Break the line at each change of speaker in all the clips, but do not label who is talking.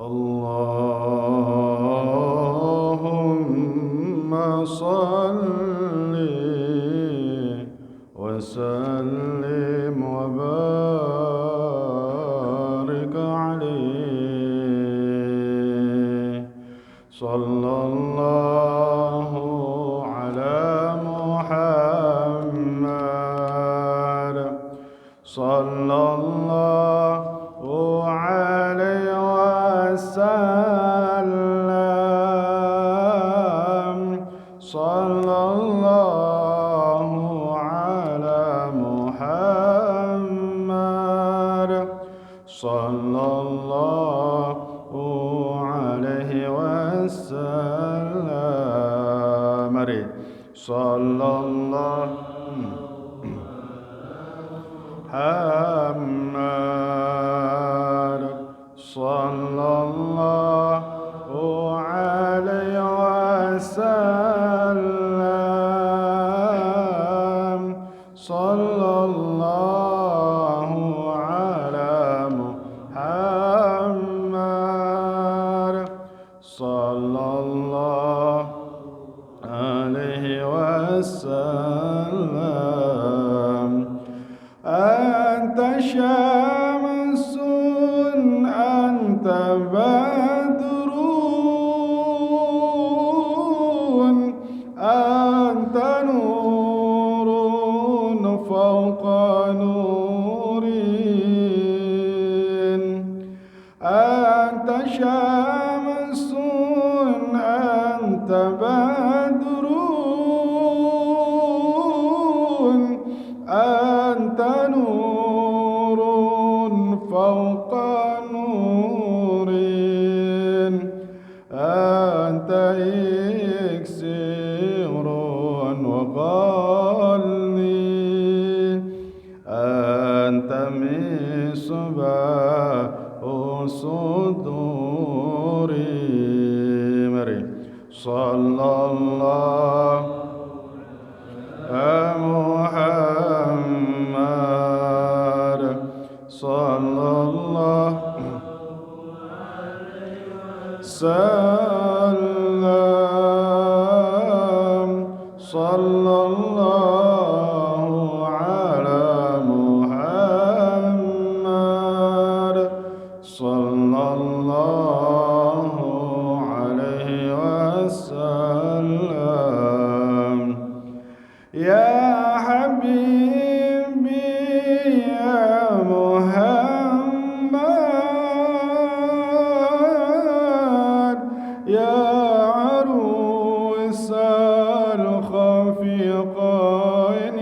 اللهم صل وسلم وبارك عليه صلى الله على محمد صلى الله عليه وسلم صلى الله على محمد صلى الله عليه وسلم صلى الله محمد صلى الله عليه وسلم صلى الله على محمد صلى الله عليه وسلم أنت شمس أنت بدر أنت نور فوق نور أنت شمس أنت بدر أنت نور فوق نور أنت إكسير وغالي أنت مصباح صدوري صلى الله محمد صلى الله سلم صلى الله على محمد صلى الله عليه وسلم يا حبيبي يا محمد يا عروس الخفيقين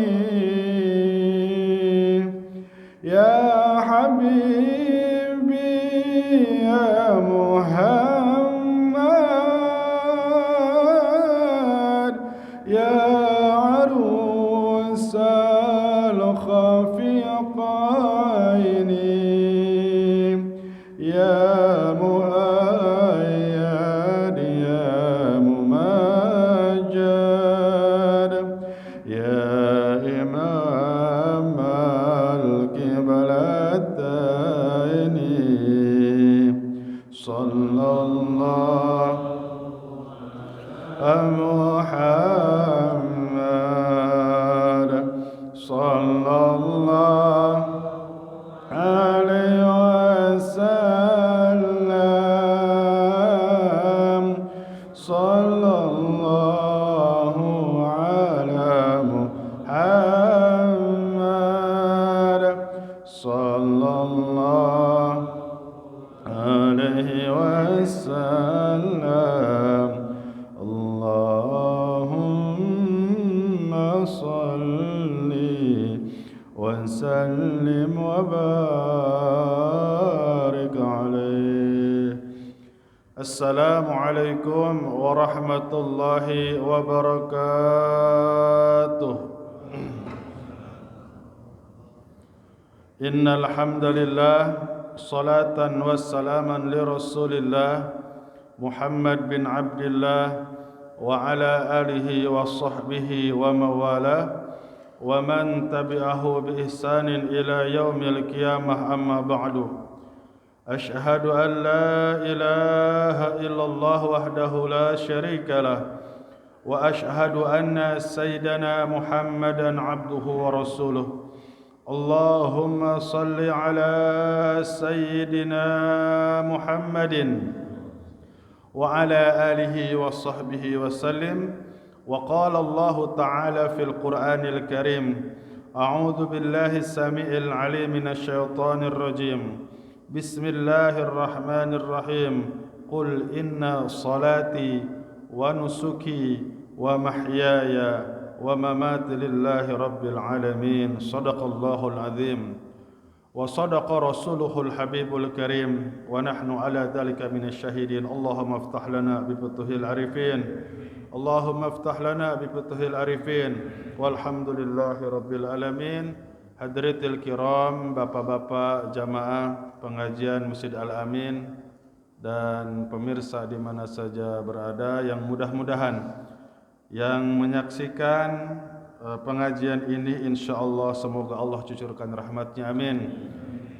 يا حبيبي يا محمد يا عروس الخفيقين يا مؤيد يا ممجد يا إمام القبلتين صلى الله محمد صلى الله عليه وسلم صلى الله على محمد صلى الله عليه وسلم اللهم صل وسلم وبارك عليه. Assalamualaikum warahmatullahi wabarakatuh. Innal hamdalillah salatan wassalaman li Rasulillah Muhammad bin Abdillah wa ala alihi wa sahbihi wa mawalah wa man tabi'ahu bi ihsanin ila yaumil qiyamah amma ba'du. أشهد أن لا إله إلا الله وحده لا شريك له وأشهد أن سيدنا محمدا عبده ورسوله اللهم صل على سيدنا محمد وعلى آله وصحبه وسلم. وقال الله تعالى في القرآن الكريم أعوذ بالله السميع العليم من الشيطان الرجيم بسم الله الرحمن الرحيم قل إن صلاتي ونسكي ومحياي ومماتي لله رب العالمين صدق الله العظيم وصدق رسوله الحبيب الكريم ونحن على ذلك من الشهيدين. اللهم افتح لنا بفتوح العارفين اللهم افتح لنا بفتوح العارفين والحمد لله رب العالمين. Hadiratul kiram, bapak-bapak jamaah pengajian Masjid Al-Amin dan pemirsa di mana saja berada yang mudah-mudahan yang menyaksikan pengajian ini, insyaallah semoga Allah cucurkan rahmatnya, amin.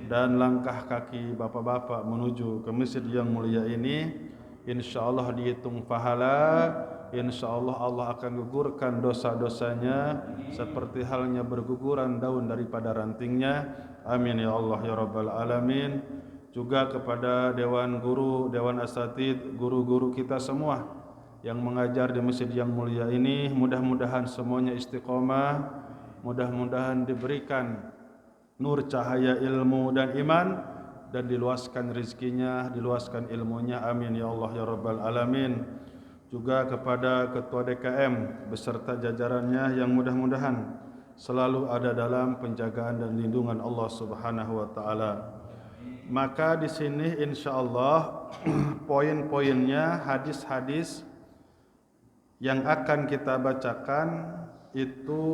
Dan langkah kaki bapak-bapak menuju ke masjid yang mulia ini insyaallah dihitung pahala, insyaallah Allah akan gugurkan dosa-dosanya seperti halnya berguguran daun daripada rantingnya, amin ya Allah ya rabbal alamin. Juga kepada dewan guru, dewan asatid, guru-guru kita semua yang mengajar di masjid yang mulia ini, mudah-mudahan semuanya istiqomah, mudah-mudahan diberikan nur cahaya ilmu dan iman, dan diluaskan rezekinya, diluaskan ilmunya, amin ya Allah ya rabbal alamin. Juga kepada ketua DKM beserta jajarannya yang mudah-mudahan selalu ada dalam penjagaan dan lindungan Allah Subhanahu wa taala. Maka di sini insyaallah poin-poinnya, hadis-hadis yang akan kita bacakan itu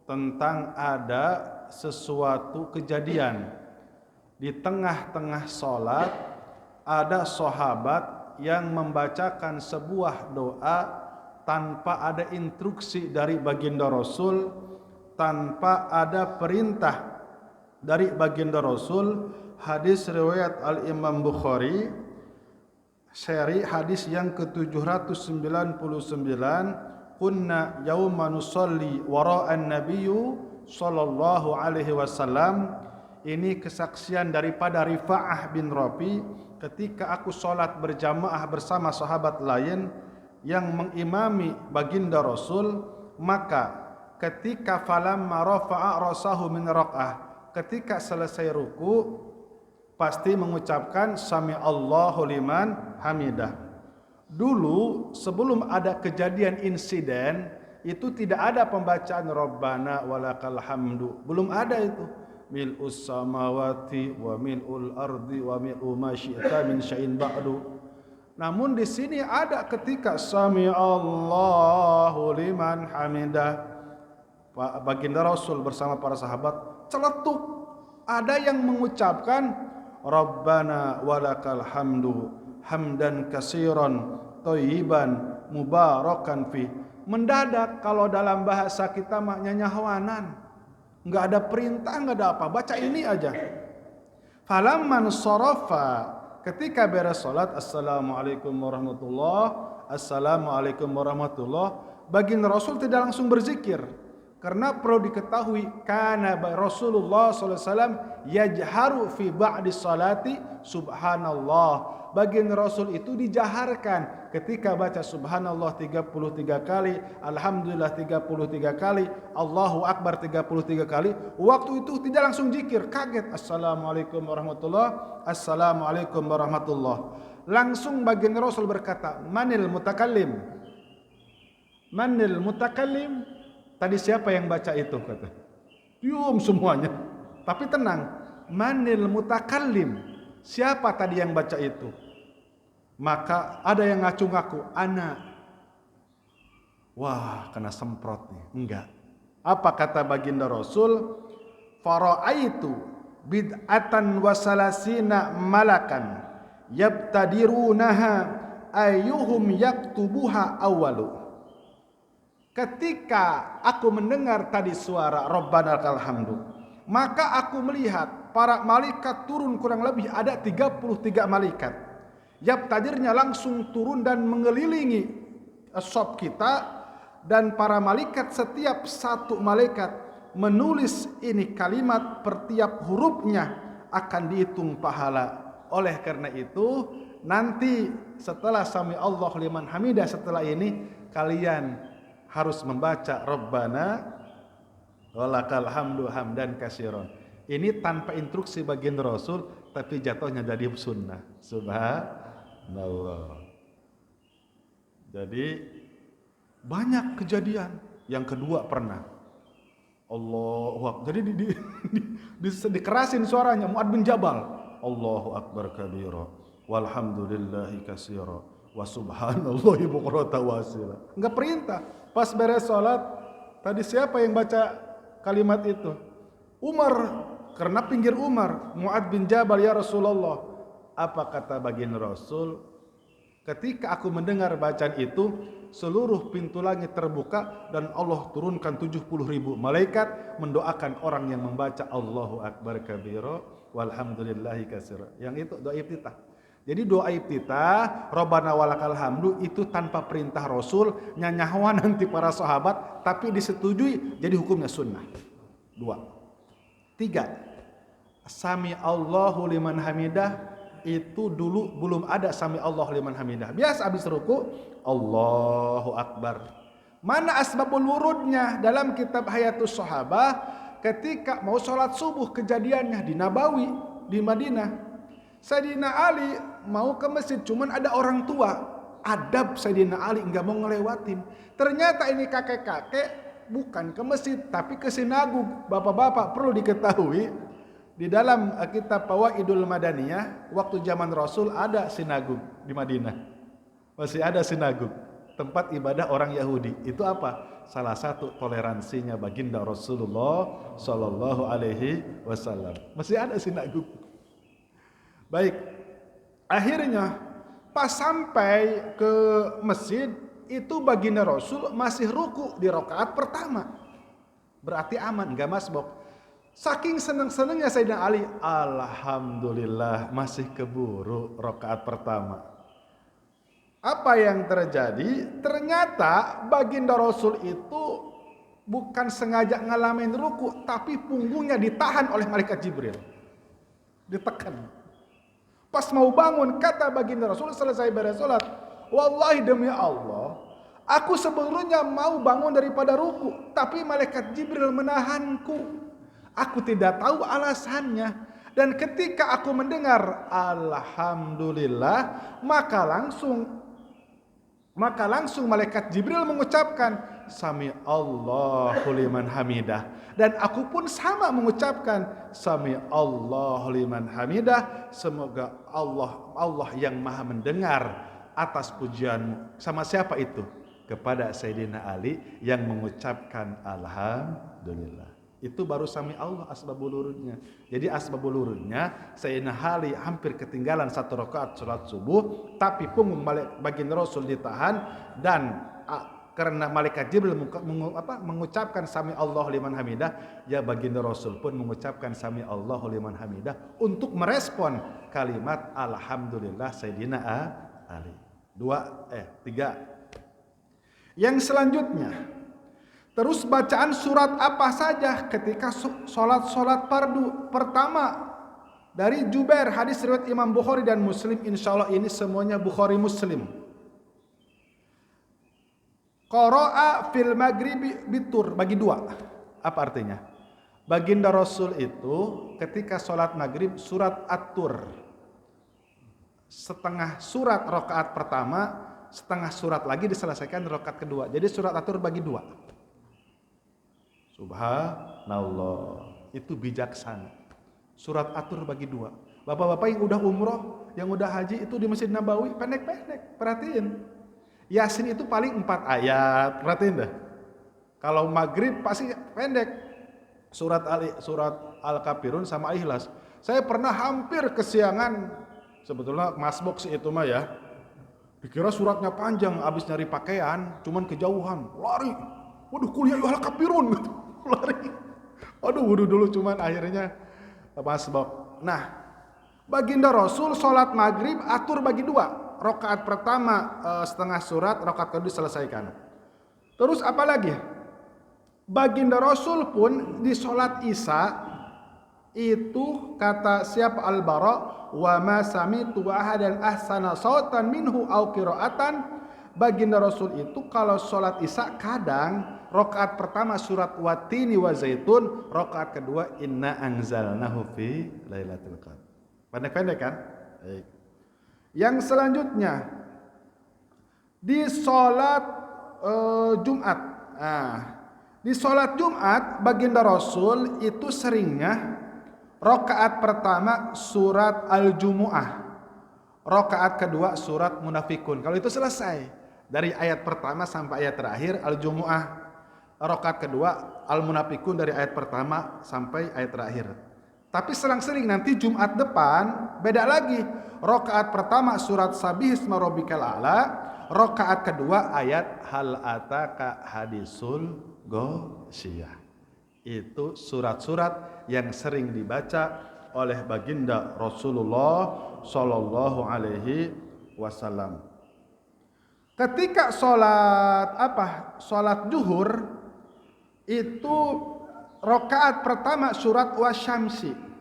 tentang ada sesuatu kejadian di tengah-tengah salat, ada sahabat yang membacakan sebuah doa tanpa ada instruksi dari baginda Rasul, tanpa ada perintah dari baginda Rasul. Hadis riwayat Al-Imam Bukhari, seri hadis yang ke-799, kunna yauma nusalli wara'an nabiyyu sallallahu alaihi wasallam. Ini kesaksian daripada Rifa'ah bin Rafi, ketika aku salat berjamaah bersama sahabat lain yang mengimami baginda Rasul, maka ketika falamma rafa'a rasahu min raq'ah, ketika selesai ruku pasti mengucapkan sami Allahu liman hamidah. Dulu sebelum ada kejadian insiden itu tidak ada pembacaan Rabbana walakal hamdu, belum ada itu. Mil'us samawati wa mil'ul ardi wa mil'u ma syi'ta min syai'in ba'du. Namun di sini ada ketika sami Allahu liman hamidah, baginda Rasul bersama para sahabat celetuk, ada yang mengucapkan Rabbana walakal hamdu hamdan katsiran thayyiban mubarakan fi. Mendadak, kalau dalam bahasa kita maknya nyahwanan, enggak ada perintah, enggak ada apa, baca ini aja. Falamman sarafa, ketika beres salat, assalamualaikum warahmatullah, assalamualaikum warahmatullah, baginda Rasul tidak langsung berzikir. Karena perlu diketahui, kana Rasulullah SAW yajharu fi ba'di salati subhanallah. Baginda Rasul itu dijaharkan ketika baca subhanallah 33 kali, alhamdulillah 33 kali, Allahu Akbar 33 kali. Waktu itu tidak langsung zikir, kaget, assalamualaikum warahmatullah, assalamualaikum warahmatullah. Langsung baginda Rasul berkata, manil mutakallim, manil mutakallim. Tadi siapa yang baca itu, kata. Diam semuanya. Tapi tenang. Manil mutakallim. Siapa tadi yang baca itu? Maka ada yang ngaku-ngaku, ana. Wah, kena semprot nih. Enggak. Apa kata baginda Rasul? Fara'aitu bid'atan wasalasina malakan yabtadirunaha ayyuhum yaktubuha awalu. Ketika aku mendengar tadi suara Rabbana lakal hamdu, maka aku melihat
para malaikat turun, kurang lebih ada 33 malaikat. Yabtadirnya langsung turun dan mengelilingi shop kita, dan para malaikat, setiap satu malaikat menulis ini kalimat, per tiap hurufnya akan dihitung pahala. Oleh karena itu nanti setelah sami Allah liman hamidah, setelah ini kalian harus membaca Rabbana walakal hamdu hamdan katsiran. Ini tanpa instruksi baginda Rasul, tapi jatuhnya jadi sunnah. Subhanallah. Jadi banyak kejadian. Yang kedua pernah Allahu Akbar. Jadi dikerasin suaranya Mu'adz bin Jabal. Allahu Akbar kabira walhamdulillahi katsira wa subhanallahi bukratan wa asila. Enggak perintah. Pas beres salat, tadi siapa yang baca kalimat itu? Umar. Karena pinggir Umar, Mu'adz bin Jabal, ya Rasulullah. Apa kata baginda Rasul? Ketika aku mendengar bacaan itu, seluruh pintu langit terbuka dan Allah turunkan 70.000 malaikat mendoakan orang yang membaca Allahu Akbar kabira walhamdulillahi katsira. Yang itu doa iftitah. Jadi doa iftitah Rabbana walakal hamdu itu tanpa perintah Rasul, nyanyawan nanti para sahabat, tapi disetujui, jadi hukumnya sunnah. 2. 3. Sami Allahu liman hamidah itu dulu belum ada sami Allahu liman hamidah. Biasa habis ruku Allahu Akbar. Mana asbabul wurudnya? Dalam kitab Hayatus Sahabah, ketika mau sholat subuh, kejadiannya di Nabawi, di Madinah. Sayyidina Ali mau ke masjid, cuman ada orang tua. Adab Sayyidina Ali enggak mau ngelewatin. Ternyata ini kakek-kakek bukan ke masjid tapi ke sinagog. Bapak-bapak perlu diketahui, di dalam kitab Fawaidul Madaniyah, waktu zaman Rasul ada sinagog di Madinah. Masih ada sinagog, tempat ibadah orang Yahudi. Itu apa? Salah satu toleransinya baginda Rasulullah sallallahu alaihi wasallam. Masih ada sinagog. Baik. Akhirnya pas sampai ke masjid, itu baginda Rasul masih ruku di rakaat pertama. Berarti aman, enggak masbuk. Saking senang-senangnya Sayyidina Ali, alhamdulillah masih keburu rakaat pertama. Apa yang terjadi? Ternyata baginda Rasul itu bukan sengaja ngalamin ruku, tapi punggungnya ditahan oleh malaikat Jibril. Ditekan. Pas mau bangun, kata baginda Rasul selesai beres salat, wallahi demi Allah, aku sebelumnya mau bangun daripada ruku, tapi malaikat Jibril menahanku. Aku tidak tahu alasannya. Dan ketika aku mendengar alhamdulillah, maka langsung malaikat Jibril mengucapkan sami Allahu liman hamidah. Dan aku pun sama mengucapkan sami Allahu liman hamidah. Semoga Allah yang maha mendengar atas pujianmu. Sama siapa itu? Kepada Sayyidina Ali yang mengucapkan alhamdulillah. Itu baru sami Allah asbabul wurudnya. Jadi asbabul wurudnya Sayyidina Ali hampir ketinggalan 1 rakaat salat subuh, tapi punggung baginda Rasul ditahan, dan karena malaikat Jibril mengucapkan sami Allah liman hamidah, ya baginda Rasul pun mengucapkan sami Allah liman hamidah untuk merespon kalimat alhamdulillah Sayyidina Ali. 3. Yang selanjutnya, terus bacaan surat apa saja ketika sholat fardu. Pertama dari Jubair, hadis riwayat Imam Bukhari dan Muslim. Insyaallah ini semuanya Bukhari Muslim. Qara'a fil maghribi bitur, bagi 2. Apa artinya? Baginda Rasul itu ketika sholat maghrib surat At-Tur, setengah surat rakaat pertama, setengah surat lagi diselesaikan rakaat kedua. Jadi surat At-Tur bagi 2. Subhanallah, itu bijaksana. Surat At-Tur bagi 2. Bapak-bapak yang udah umroh, yang udah haji itu di Masjid Nabawi pendek-pendek. Perhatiin. Yasin itu paling 4 ayat. Perhatiin dah. Kalau maghrib pasti pendek. Surat Al-Kafirun sama Ikhlas. Saya pernah hampir kesiangan. Sebetulnya masbuk sih itu mah ya. Dikira suratnya panjang, abis nyari pakaian, cuman kejauhan, lari. Waduh, kuliah Al-Kafirun gitu. Lari. Aduh, wudhu dulu, cuman akhirnya masbuk. Nah, baginda Rasul sholat maghrib atur bagi dua. Rakaat pertama setengah surat, rakaat kedua diselesaikan. Terus apa lagi? Baginda Rasul pun di sholat isya itu kata siapa Al-Bara, wa ma sami'tu ahadan ahsana sautan minhu au qiraatan. Baginda Rasul itu kalau sholat isya kadang rakaat pertama surat Watini wa Zaitun, rakaat kedua inna anzalnahu fi lailatul qadar. Pendek-pendek kan? Baik. Yang selanjutnya di sholat Jumat. Nah, di sholat Jumat baginda Rasul itu seringnya rakaat pertama surat Al-Jumu'ah, rakaat kedua surat Munafikun. Kalau itu selesai dari ayat pertama sampai ayat terakhir Al-Jumu'ah, rakaat kedua Al-Munafikun dari ayat pertama sampai ayat terakhir. Tapi selang-seling nanti Jumat depan beda lagi. Rakaat pertama surat Sabbihisma rabbikal a'la, rakaat kedua ayat hal ataka hadisul ghasyiyah. Itu surat-surat yang sering dibaca oleh baginda Rasulullah sallallahu alaihi wasallam. Ketika salat zuhur itu rakaat pertama surat Wasyamsi.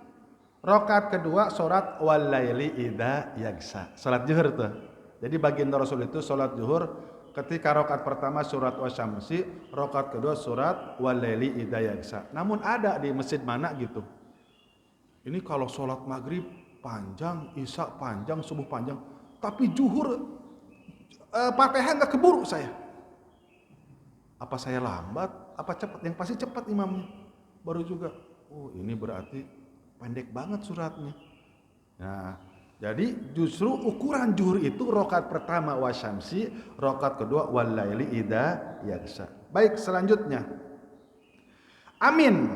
Rakaat kedua surat Walaili idza yaghsha. Salat zuhur tuh. Jadi baginda Rasul itu salat zuhur ketika rakaat pertama surat Wasyamsi, rakaat kedua surat Walaili idza yaghsha. Namun ada di masjid mana gitu. Ini kalau salat maghrib panjang, isya panjang, subuh panjang, tapi zuhur Fatihah enggak keburu saya. Apa saya lambat? Apa cepat? Yang pasti cepat imamnya. Baru juga. Oh, ini berarti pendek banget suratnya. Nah, jadi justru ukuran zuhur itu rakaat pertama wasyamsi, rakaat kedua walaili idza yaghsha. Baik, selanjutnya. Amin.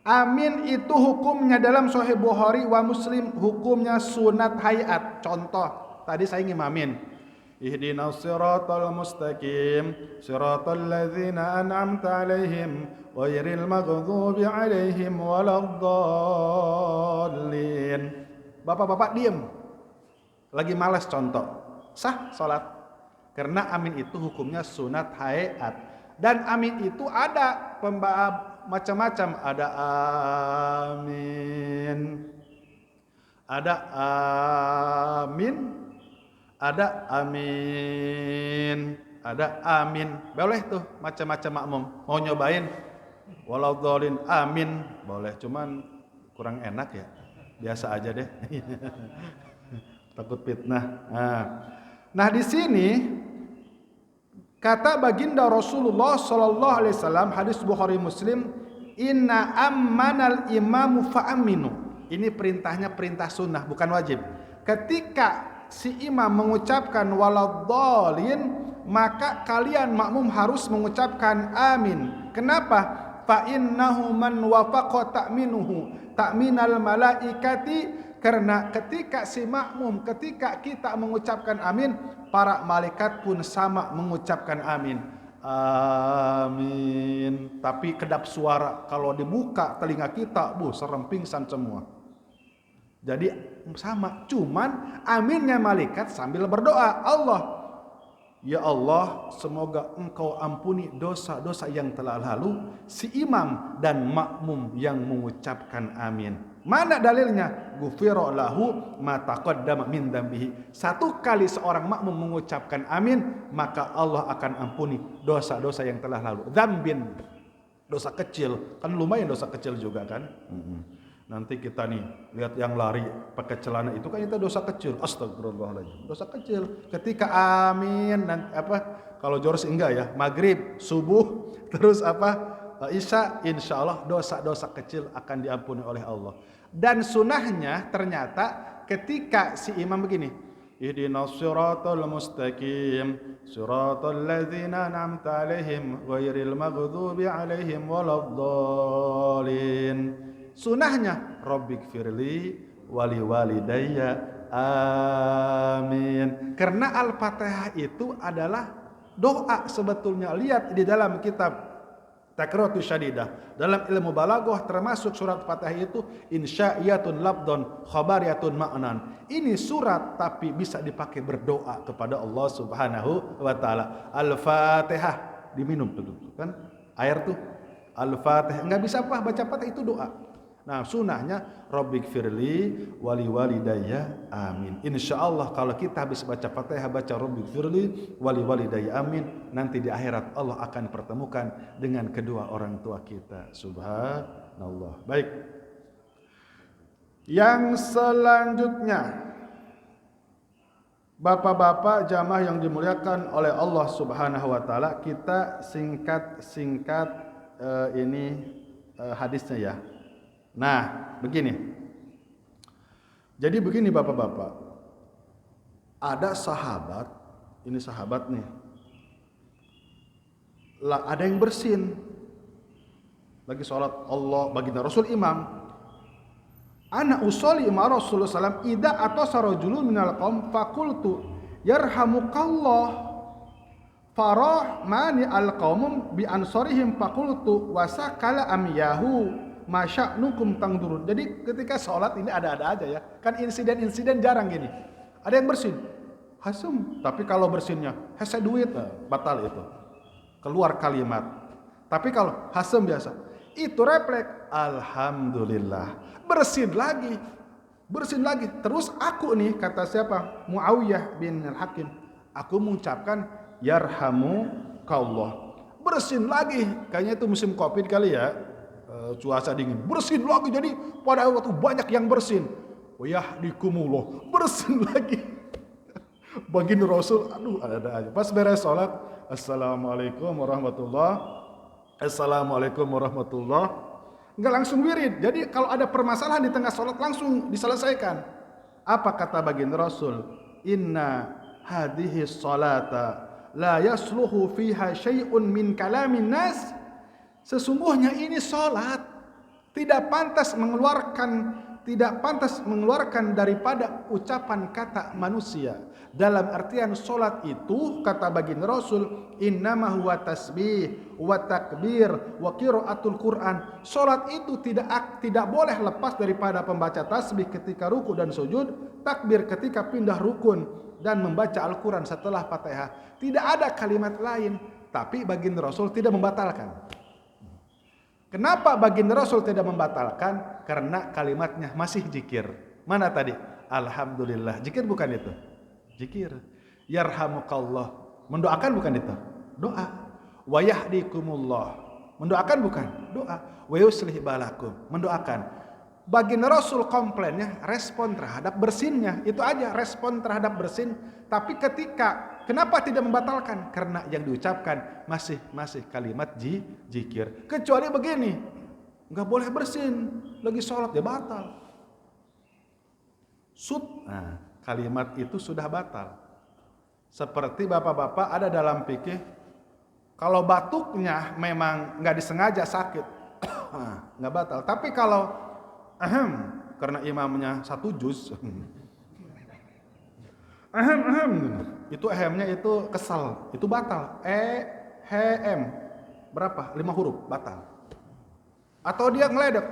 Amin itu hukumnya dalam Sahih Bukhari wa Muslim, hukumnya sunat hayat. Contoh, tadi saya ngimamin. Ihdinas siratal mustaqim, siratal ladzina an'amta 'alaihim ghairil maghdubi 'alaihim waladdallin. Bapak-bapak diem. Lagi malas contoh. Sah salat. Karena amin itu hukumnya sunat hayat. Dan amin itu ada macam-macam. Ada amin. Ada amin. Ada amin, ada amin. Boleh tuh macam-macam makmum. Mau nyobain? Walau dolin amin, boleh. Cuman kurang enak ya. Biasa aja deh. Takut fitnah. Nah di sini kata baginda Rasulullah sallallahu alaihi wasallam, hadis Bukhari Muslim, inna ammanal imamu fa'aminu. Ini perintahnya perintah sunnah, bukan wajib. Ketika si imam mengucapkan waladdallin, maka kalian makmum harus mengucapkan amin. Kenapa? Fa innahu man wafaqa ta'minuhu ta'minal malaikati, karena ketika si makmum, ketika kita mengucapkan amin, para malaikat pun sama mengucapkan amin. Amin. Tapi kedap suara kalau dibuka telinga kita, serem pingsan semua. Jadi sama, cuman aminnya malaikat sambil berdoa, Allah, ya Allah, semoga Engkau ampuni dosa-dosa yang telah lalu si imam dan makmum yang mengucapkan amin. Mana dalilnya? Ghufira lahu ma taqaddama min dzambihi. Satu kali seorang makmum mengucapkan amin, maka Allah akan ampuni dosa-dosa yang telah lalu. Dzambin, dosa kecil, kan lumayan dosa kecil juga kan? Nanti kita nih lihat yang lari pakai celana itu kan itu dosa kecil. Astagfirullahaladzim, dosa kecil. Ketika amin dan kalau jores enggak ya, maghrib, subuh, terus isya, insya Allah dosa-dosa kecil akan diampuni oleh Allah. Dan sunahnya ternyata ketika si imam begini, ihdinas siratal mustaqim, siratal ladzina an'amta 'alaihim ghairil maghdubi 'alaihim waladdallin. Sunahnya Rabbighfirli wali walidayya amin. Karena Al-Fatihah itu adalah doa sebetulnya. Lihat di dalam kitab takratu syadidah. Dalam ilmu balaghah termasuk surat Fatihah itu insya'iyatun labdon khabariyatun ma'nan. Ini surat tapi bisa dipakai berdoa kepada Allah Subhanahu wa taala. Al-Fatihah diminum tuh kan air tuh. Al-Fatihah enggak bisa apa baca Fatihah itu doa. Nah, sunahnya Rabbighfirli wali walidayya amin. Insyaallah kalau kita habis baca Fatihah baca Rabbighfirli wali walidayya amin, nanti di akhirat Allah akan pertemukan dengan kedua orang tua kita. Subhanallah. Baik. Yang selanjutnya, Bapak-bapak jamaah yang dimuliakan oleh Allah Subhanahu wa taala, kita singkat hadisnya ya. Nah, begini. Jadi begini Bapak-bapak. Ada sahabat, ini sahabat nih. Ada yang bersin. Lagi sholat Allah baginda Rasul imam. Ana usolli ma Rasulullah sallam idza atasa rajulun minal qaum faqultu yarhamukallah farahmani alqaumum bi ansarihim faqultu wasakala amyahu masya'nukum tangdurun. Jadi ketika sholat ini ada-ada aja ya. Kan insiden-insiden jarang gini. Ada yang bersin. Hasum. Tapi kalau bersinnya hese duit, batal itu. Keluar kalimat. Tapi kalau hasum biasa, itu refleks. Alhamdulillah. Bersin lagi. Bersin lagi. Terus aku nih, kata siapa? Muawiyah bin Al-Hakim. Aku mengucapkan yarhamukallah. Bersin lagi. Kayaknya itu musim Covid kali ya. Cuaca dingin, bersin lagi. Jadi pada waktu banyak yang bersin. Yahdikumullah, bersin lagi. Baginda Rasul, aduh ada aja. Pas beres sholat, assalamualaikum warahmatullah, assalamualaikum warahmatullah. Enggak langsung wirid. Jadi kalau ada permasalahan di tengah sholat langsung diselesaikan. Apa kata baginda Rasul? Inna hadhihi sholata la yasluhu fiha syai'un min kalamin nas. Sesungguhnya ini sholat tidak pantas mengeluarkan daripada ucapan kata manusia. Dalam artian sholat itu kata baginda Rasul, innama huwa tasbih wa takbir wa qiraatul Quran. Sholat itu tidak boleh lepas daripada pembaca tasbih ketika ruku dan sujud, takbir ketika pindah rukun, dan membaca Al-Quran setelah Fatihah. Tidak ada kalimat lain. Tapi baginda Rasul tidak membatalkan. Kenapa baginda Rasul tidak membatalkan? Karena kalimatnya masih zikir. Mana tadi? Alhamdulillah. Zikir bukan itu? Zikir. Yarhamukallah. Mendoakan bukan itu? Doa. Wa yahdikumullah. Mendoakan bukan? Doa. Wa yuslih balakum. Mendoakan. Baginda Rasul komplainnya respon terhadap bersinnya. Itu aja, respon terhadap bersin. Tapi kenapa tidak membatalkan? Karena yang diucapkan masih kalimat zikir. Kecuali begini, nggak boleh bersin, lagi sholat ya batal. Nah, kalimat itu sudah batal. Seperti bapak-bapak ada dalam fikih, kalau batuknya memang nggak disengaja sakit, nggak batal. Tapi kalau karena imamnya satu juz, itu ehemnya itu kesal, itu batal. Berapa? 5 huruf batal. Atau dia ngeledek,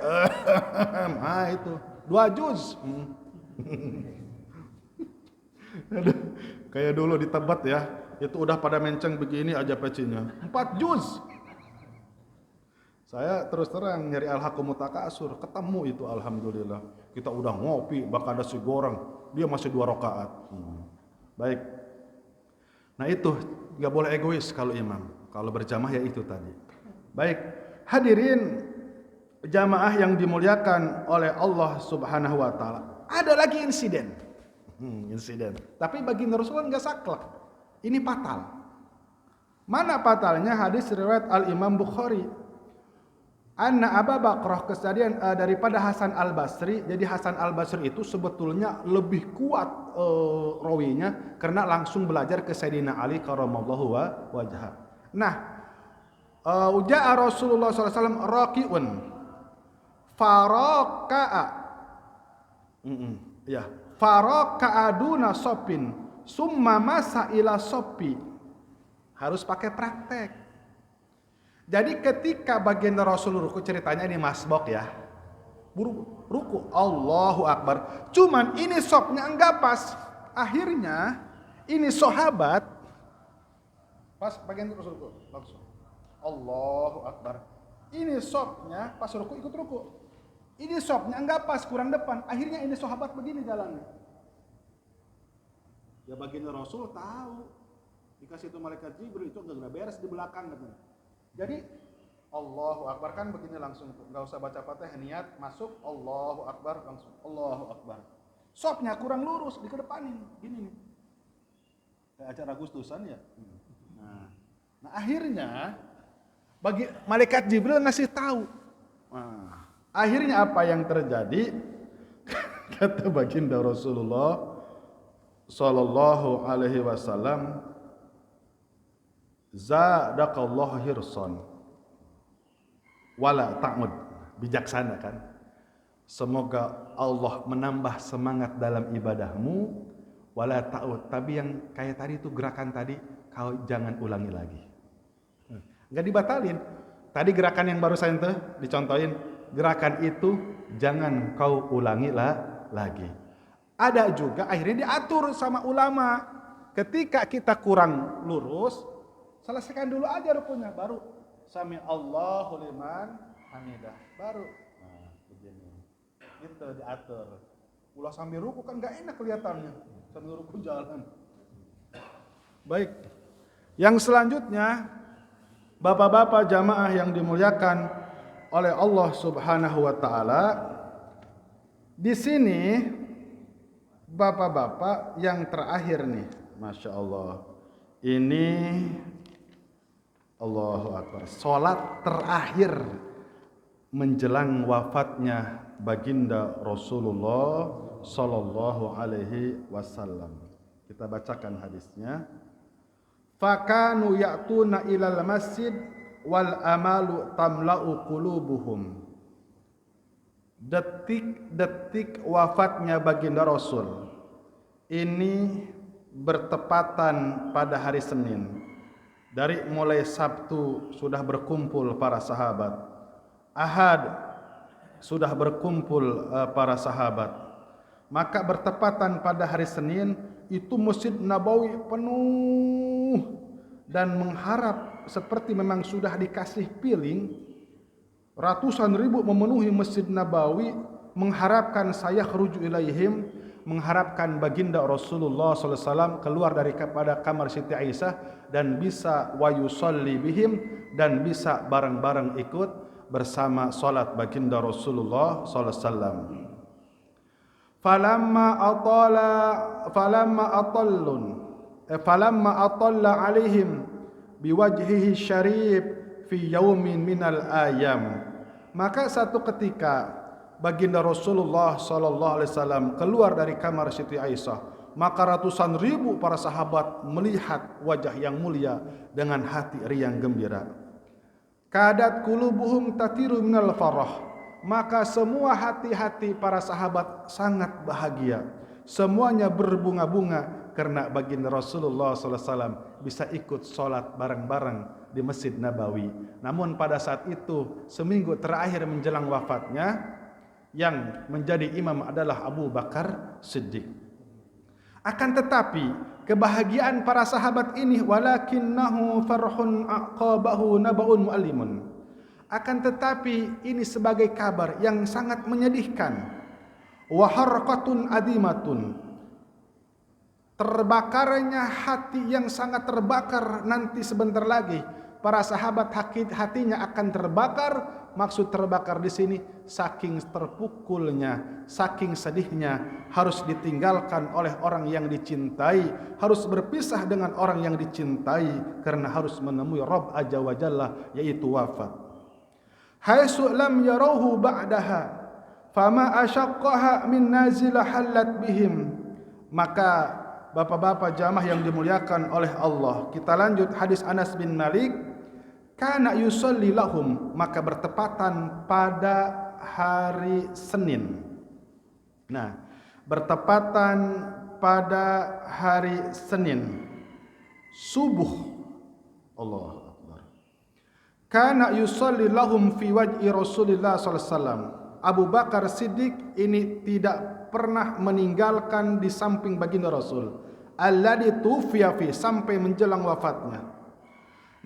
itu 2 juz. Kayak dulu di Tebet ya, itu udah pada menceng begini aja pecinya, 4 juz. Saya terus terang nyari al-hakumut takasur, ketemu itu alhamdulillah. Kita udah ngopi, bahkan ada si goreng, dia masih 2 rakaat. Baik. Nah itu nggak boleh egois kalau imam. Kalau berjamaah ya itu tadi. Baik. Hadirin jamaah yang dimuliakan oleh Allah Subhanahu wa taala. Ada lagi insiden. Insiden. Tapi baginda Rasulullah nggak saklek. Ini fatal. Mana fatalnya? Hadis riwayat Al-Imam Bukhari. Anna Abu Bakrah, kesadian daripada Hasan Al-Basri. Jadi Hasan Al-Basri itu sebetulnya lebih kuat rawinya karena langsung belajar ke Sayyidina Ali karramallahu wajhah. Nah, uja'a Rasulullah SAW raqiun faraqa'a. Faraqa'a duna sopin summa masa ila sopi. Harus pakai praktek. Jadi ketika baginda Rasul ruku, ceritanya ini masbok ya. Ruku, Allahu Akbar. Cuman ini sopnya enggak pas. Akhirnya ini sahabat pas bagian Rasul ruku langsung Allahu Akbar. Ini sopnya pas ruku ikut ruku. Ini sopnya enggak pas, kurang depan. Akhirnya ini sahabat begini jalannya. Ya baginda Rasul tahu. Dikasih itu malaikat Jibril itu enggak beres di belakang katanya. Jadi Allahu Akbar kan begini langsung tuh. Enggak usah baca Fatihah, niat masuk Allahu Akbar langsung Allahu Akbar. Sopnya kurang lurus dikedepanin gini nih. Kayak acara Agustusan ya. Nah, akhirnya bagi malaikat Jibril ngasih tahu. Nah, akhirnya apa yang terjadi? Kata baginda Rasulullah sallallahu alaihi wasallam, zadaqallahu hirsan wala ta'ud. Bijaksana kan? Semoga Allah menambah semangat dalam ibadahmu, wala ta'ud. Tapi yang kayak tadi itu gerakan tadi kau jangan ulangi lagi. Enggak dibatalin. Tadi gerakan yang baru saya dicontohin, gerakan itu jangan kau ulangi lagi. Ada juga akhirnya diatur sama ulama, ketika kita kurang lurus, selesaikan dulu aja rukunya, baru sami Allahu liman hamidah, baru begini. Gitu diatur. Ulah sambil ruku kan enggak enak kelihatannya, sambil ruku jalan. Baik. Yang selanjutnya, Bapak-bapak jamaah yang dimuliakan oleh Allah Subhanahu wa taala, di sini Bapak-bapak yang terakhir nih, Masya Allah. Ini Allahu Akbar, salat terakhir menjelang wafatnya baginda Rasulullah sallallahu alaihi wasallam. Kita bacakan hadisnya. Fakanu ya'tuna ilal masjid wal amalu tamla'u qulubuhum. Detik-detik wafatnya baginda Rasul ini bertepatan pada hari Senin. Dari mulai Sabtu sudah berkumpul para sahabat, Ahad sudah berkumpul para sahabat. Maka bertepatan pada hari Senin itu Masjid Nabawi penuh dan mengharap seperti memang sudah dikasih piling. Ratusan ribu memenuhi Masjid Nabawi mengharapkan saya khuruju ilaihim, mengharapkan baginda Rasulullah SAW keluar daripada kamar Siti Aisyah dan bisa wa yusalli bihim, dan bisa bareng-bareng ikut bersama salat baginda Rasulullah SAW. Falamma atalla alaihim biwajhihi syarif fi yaumin minal ayam. Maka satu ketika baginda Rasulullah sallallahu alaihi wasallam keluar dari kamar Siti Aisyah, maka ratusan ribu para sahabat melihat wajah yang mulia dengan hati riang gembira. Kadat qulubuhum tatiru minal farah. Maka semua hati-hati para sahabat sangat bahagia. Semuanya berbunga-bunga karena baginda Rasulullah SAW bisa ikut sholat bareng-bareng di Masjid Nabawi. Namun pada saat itu, seminggu terakhir menjelang wafatnya, yang menjadi imam adalah Abu Bakar Siddiq. Akan tetapi, kebahagiaan para sahabat ini walakinnahu farhun aqabahu nabaun mu'allimun. Akan tetapi ini sebagai kabar yang sangat menyedihkan. Wa harqatun adimatun. Terbakarnya hati yang sangat terbakar nanti sebentar lagi. Para sahabat hatinya akan terbakar. Maksud terbakar di sini saking terpukulnya, saking sedihnya, harus ditinggalkan oleh orang yang dicintai, harus berpisah dengan orang yang dicintai karena harus menemui Rabb Azza wa Jalla, yaitu wafat. Haitsu lam yarawhu ba'daha fama asyaqqaha min nazila halat bihim. Maka bapak-bapak jamaah yang dimuliakan oleh Allah, kita lanjut hadis Anas bin Malik. Kana yusalli lahum, maka bertepatan pada hari Senin. Nah, bertepatan pada hari Senin subuh, Allah Akbar, kana yusalli lahum fi wajhi Rasulillah sallallahu alaihi wasallam. Abu Bakar Siddiq ini tidak pernah meninggalkan di samping baginda Rasul alladhi tufiya fi, sampai menjelang wafatnya.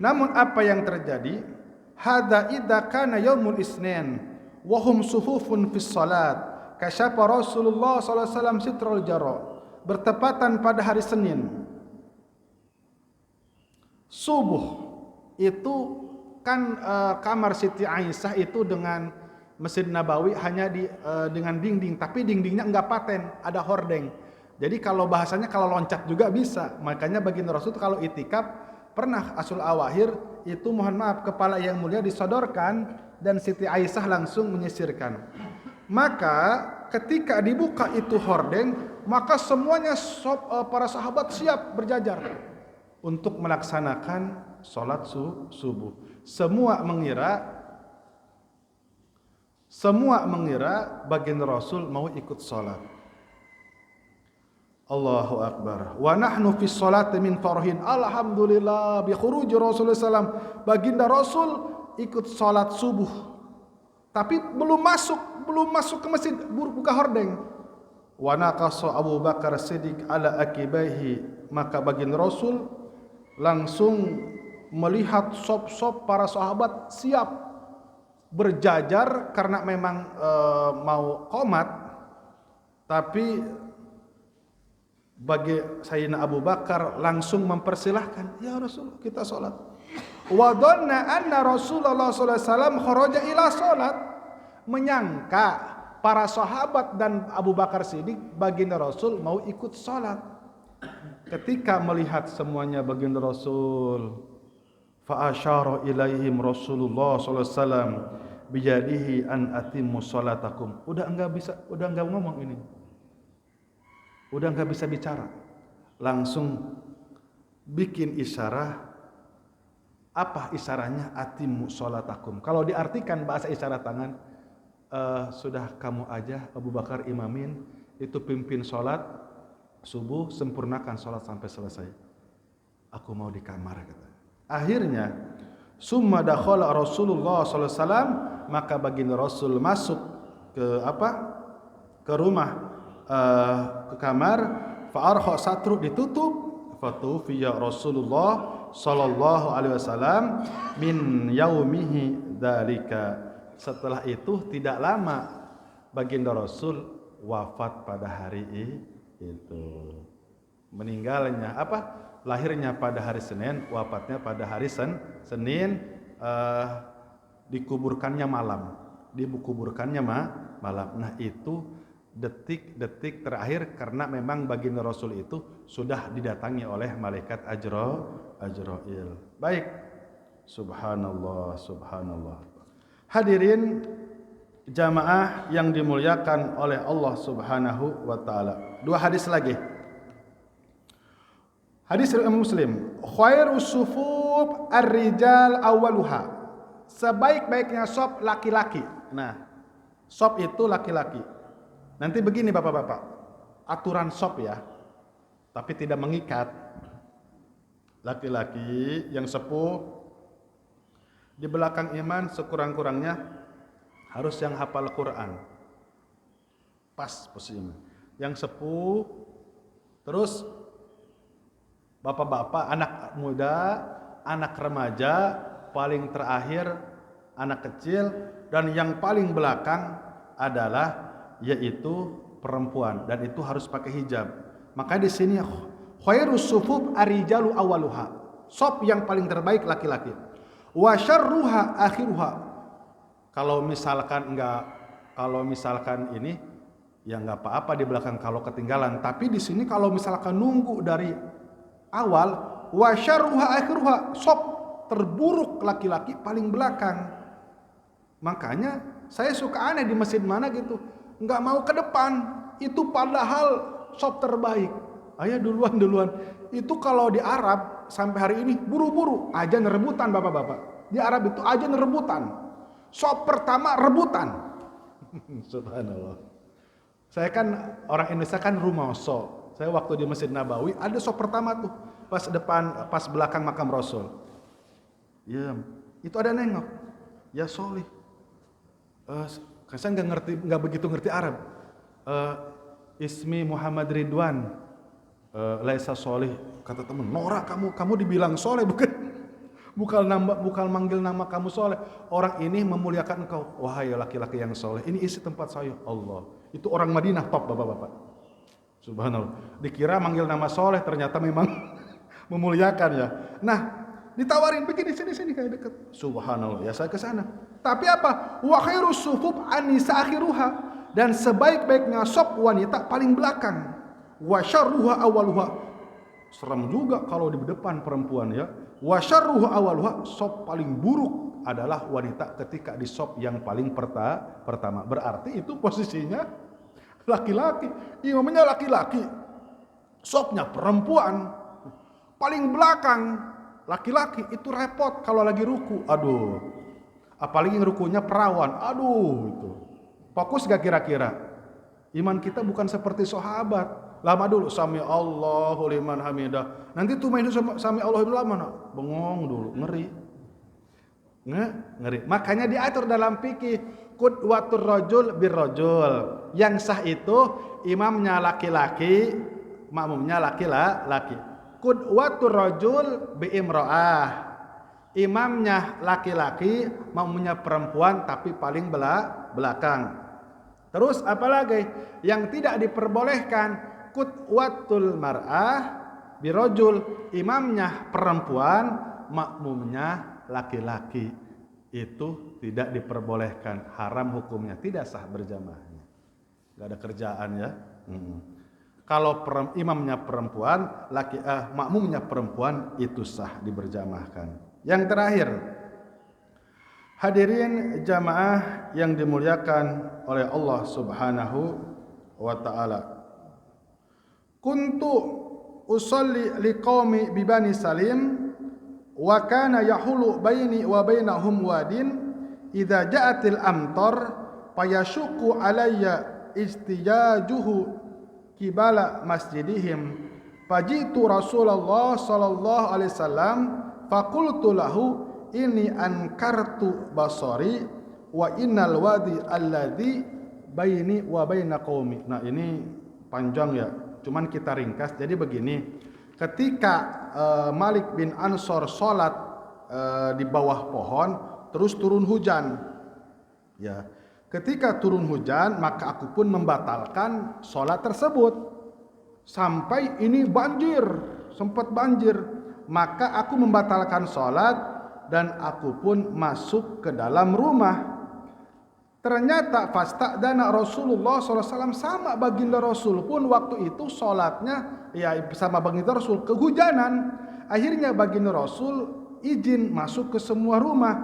Namun apa yang terjadi? Hadza idza kana yaumul isnin wa hum sufufun fi shalat kasyafa Rasulullah sallallahu alaihi wasallam sitral jara. Bertepatan pada hari Senin subuh itu kan kamar Siti Aisyah itu dengan Masjid Nabawi hanya dengan dinding, tapi dindingnya enggak paten, ada hordeng. Jadi kalau bahasanya kalau loncat juga bisa. Makanya baginda Rasul kalau itikaf pernah asul awakhir itu mohon maaf kepala yang mulia disodorkan dan Siti Aisyah langsung menyisirkan. Maka ketika dibuka itu hordeng, maka semuanya para sahabat siap berjajar untuk melaksanakan sholat subuh. Semua mengira baginda Rasul mau ikut sholat. Allahu Akbar. Wa nahnu fi sholati min farhin. Alhamdulillah bi khuruji Rasulullah SAW. Baginda Rasul ikut sholat subuh. Tapi belum masuk ke masjid, buka hordeng. Wa naqasa Abu Bakar Siddiq ala akibaihi. Maka baginda Rasul langsung melihat sop-sop para sahabat siap berjajar karena memang mau qomat, tapi bagi Sayyidina Abu Bakar langsung mempersilahkan, ya Rasul kita sholat. Wa dhanna anna Rasulullah sallallahu alaihi wasallam kharaja ila sholat, menyangka para sahabat dan Abu Bakar Siddiq baginda Rasul mau ikut sholat. Ketika melihat semuanya baginda Rasul, fa asyara ilaihim Rasulullah sallallahu alaihi wasallam bijadihi an atimmu sholatakum. Udah enggak ngomong ini. Udah enggak bisa bicara. Langsung bikin isyarat. Apa isyaratnya? Atimmu sholatakum. Kalau diartikan bahasa isyarat tangan, sudah kamu aja Abu Bakar imamin, itu pimpin sholat subuh, sempurnakan sholat sampai selesai. Aku mau di kamar, kata. Akhirnya summa dakhala Rasulullah sallallahu alaihi wasallam, maka baginda Rasul masuk ke rumah, ke kamar, fa arha satru, ditutup, fatufiya Rasulullah sallallahu alaihi wasallam min yaumihi dzalika. Setelah itu tidak lama baginda Rasul wafat pada hari itu. Meninggalnya lahirnya pada hari Senin, wafatnya pada hari Senin, dikuburkannya malam. Malam. Nah, itu detik-detik terakhir karena memang baginda Rasul itu sudah didatangi oleh malaikat Ajrail. Baik. Subhanallah. Hadirin jamaah yang dimuliakan oleh Allah Subhanahu wa taala. Dua hadis lagi. Hadis riwayat Muslim, khairus sufuf ar-rijal awwaluha. Sebaik-baiknya sop laki-laki. Nah, sop itu laki-laki. Nanti begini Bapak-bapak, aturan sop ya, tapi tidak mengikat. Laki-laki yang sepuh di belakang iman sekurang-kurangnya harus yang hafal Quran. Pas posisinya. Yang sepuh, terus bapak-bapak, anak muda, anak remaja, paling terakhir anak kecil, dan yang paling belakang adalah yaitu perempuan, dan itu harus pakai hijab. Maka di sini khairus sufuf arijalu awaluha. Sop yang paling terbaik laki-laki. Wa syarruha akhiruha. Kalau misalkan ini ya enggak apa-apa di belakang kalau ketinggalan, tapi di sini kalau misalkan nunggu dari awal, wa syarruha akhiruha, sop terburuk laki-laki paling belakang. Makanya saya suka aneh di masjid mana gitu, enggak mau ke depan, itu padahal sop terbaik. Ayo duluan. Itu kalau di Arab sampai hari ini buru-buru, azan rebutan bapak-bapak. Di Arab itu azan rebutan. Sop pertama rebutan. Subhanallah. Saya kan orang Indonesia kan rumoso. Saya waktu di Masjid Nabawi ada sop pertama tuh pas belakang makam Rasul. Ya, Itu ada nengok, ya solih. Saya nggak begitu ngerti Arab. Ismi Muhammad Ridwan, laisa solih. Kata teman, norak kamu dibilang soleh bukan manggil nama kamu soleh. Orang ini memuliakan engkau, wahai laki-laki yang soleh. Ini isi tempat saya, Allah. Itu orang Madinah top bapak-bapak. Subhanallah. Dikira manggil nama soleh, ternyata memang memuliakan ya. Nah, ditawarin begini sini kayak deket. Subhanallah. Ya saya ke sana. Tapi apa? Wa khairus sufuf anisa akhiruha. Dan sebaik-baiknya sop wanita paling belakang. Wa syarruha awaluha. Serem juga kalau di depan perempuan ya. Wa syarruha awaluha, sop paling buruk adalah wanita ketika di sop yang paling pertama. Berarti itu posisinya laki-laki, imamnya laki-laki, sopnya perempuan, paling belakang laki-laki. Itu repot kalau lagi ruku. Aduh, apalagi rukunya perawan. Aduh, itu fokus gak kira-kira? Iman kita bukan seperti sahabat. Lama dulu, sami Allahu liman hamidah. Nanti tuh main sami Allahu liman mana? Bengong dulu, ngeri. Ngeri. Makanya diatur dalam fikih qudwatur rajul birrajul. Yang sah itu imamnya laki-laki, makmumnya laki-laki. Qudwatur rajul bi imra'ah. Imamnya laki-laki, makmumnya perempuan tapi paling belakang. Terus apalagi yang tidak diperbolehkan, qudwatul mar'ah birrajul. Imamnya perempuan, makmumnya laki-laki. Itu tidak diperbolehkan, haram hukumnya, tidak sah berjamaahnya. Gak ada kerjaan ya. Kalau imamnya perempuan, makmumnya perempuan, itu sah diberjamaahkan. Yang terakhir, hadirin jamaah yang dimuliakan oleh Allah Subhanahu wa taala. Kuntu usolli liqaumi bibani Salim wa kana yahulu baini wa bainahum wadin idza ja'atil amtar fayashuqu alayya istijajuhu kibala masjidihim fajitu Rasulullah sallallahu alaihi wasallam faqultu lahu inni ankartu basari wa innal wadi alladhi baini wa baina qaumi. Nah, ini panjang ya, cuman kita ringkas. Jadi begini, ketika Malik bin Ansor sholat di bawah pohon, terus turun hujan. Ya, ketika turun hujan, maka aku pun membatalkan sholat tersebut sampai ini banjir, sempat banjir. Maka aku membatalkan sholat dan aku pun masuk ke dalam rumah. Ternyata fasta'dana Rasulullah SAW, sama baginda Rasul pun waktu itu sholatnya ya sama baginda Rasul kehujanan. Akhirnya baginda Rasul izin masuk ke semua rumah.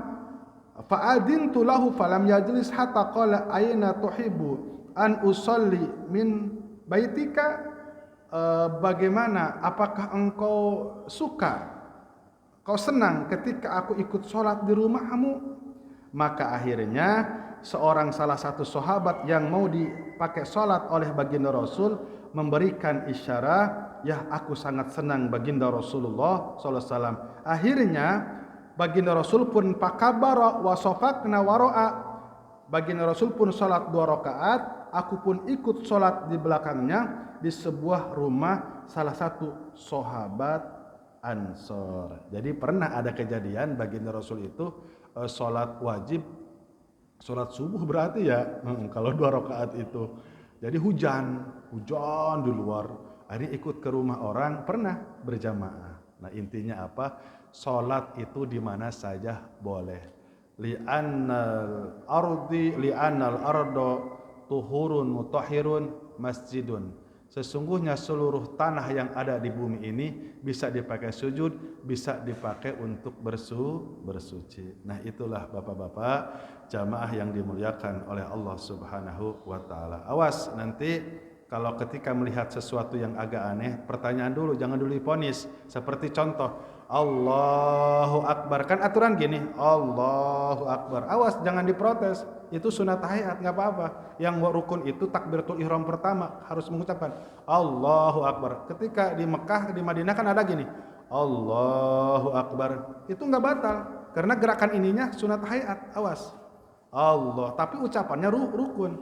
Fa'adintu lahu falam yajlis hatta qala aina tuhibbu an usalli min baitika. Bagaimana, apakah engkau suka, kau senang ketika aku ikut sholat di rumahmu? Maka akhirnya salah satu sahabat yang mau dipakai sholat oleh baginda Rasul memberikan isyarat, ya aku sangat senang baginda Rasulullah SAW. Akhirnya baginda Rasul pun pakabara wa safaqna wara'a. Baginda Rasul pun sholat 2 rakaat, aku pun ikut sholat di belakangnya di sebuah rumah salah satu sahabat Ansor. Jadi pernah ada kejadian baginda Rasul itu sholat wajib, sholat subuh berarti ya, kalau 2 rakaat itu. Jadi hujan di luar. Akhirnya ikut ke rumah orang, pernah berjamaah. Nah intinya apa? Sholat itu di mana saja boleh. Li'annal ardo tuhurun mutahhirun masjidun. Sesungguhnya seluruh tanah yang ada di bumi ini bisa dipakai sujud, bisa dipakai untuk bersuci. Nah itulah bapak-bapak jamaah yang dimuliakan oleh Allah Subhanahu wa ta'ala. Awas nanti kalau ketika melihat sesuatu yang agak aneh, pertanyaan dulu, jangan dulu diponis. Seperti contoh, Allahu Akbar, kan aturan gini, Allahu Akbar. Awas jangan diprotes. Itu sunat tahiyat, nggak apa-apa. Yang rukun itu takbiratul ihram pertama harus mengucapkan Allahu Akbar. Ketika di Mekah, di Madinah kan ada gini, Allahu Akbar. Itu nggak batal. Karena gerakan ininya sunat hayat, awas. Allah, tapi ucapannya rukun.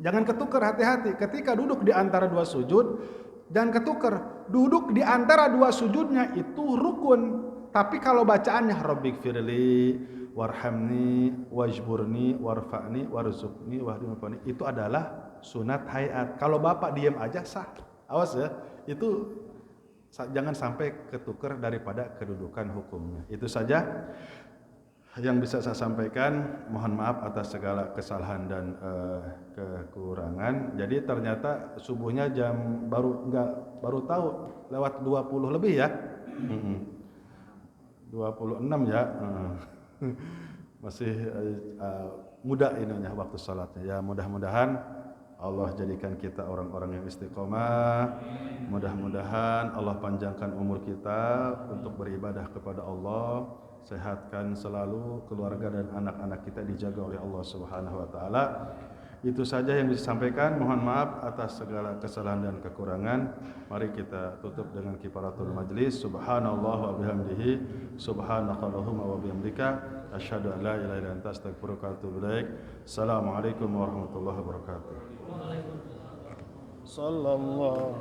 Jangan ketukar, hati-hati. Ketika duduk di antara dua sujud, jangan ketukar. Duduk di antara dua sujudnya itu rukun. Tapi kalau bacaannya Rabbik firli, warhamni, wajburni, warfa'ni, warzuqni, wahdini, itu adalah sunat hayat. Kalau Bapak diam aja sah. Awas ya, itu jangan sampai ketukar daripada kedudukan hukumnya. Itu saja yang bisa saya sampaikan. Mohon maaf atas segala kesalahan dan kekurangan. Jadi ternyata subuhnya baru tahu lewat 20 lebih ya. 26 ya. Masih muda ininya waktu salatnya. Ya mudah-mudahan Allah jadikan kita orang-orang yang istiqomah. Mudah-mudahan Allah panjangkan umur kita untuk beribadah kepada Allah. Sehatkan selalu keluarga dan anak-anak kita dijaga oleh Allah Subhanahu wa taala. Itu saja yang bisa disampaikan. Mohon maaf atas segala kesalahan dan kekurangan. Mari kita tutup dengan kifaratul majlis. Subhanallah wa bihamdihi, subhanakallahumma wa bihamdika, asyhadu an la ilaha illa anta, astaghfiruka wa atubu ilaik. Assalamualaikum warahmatullahi wabarakatuh. Sallallahu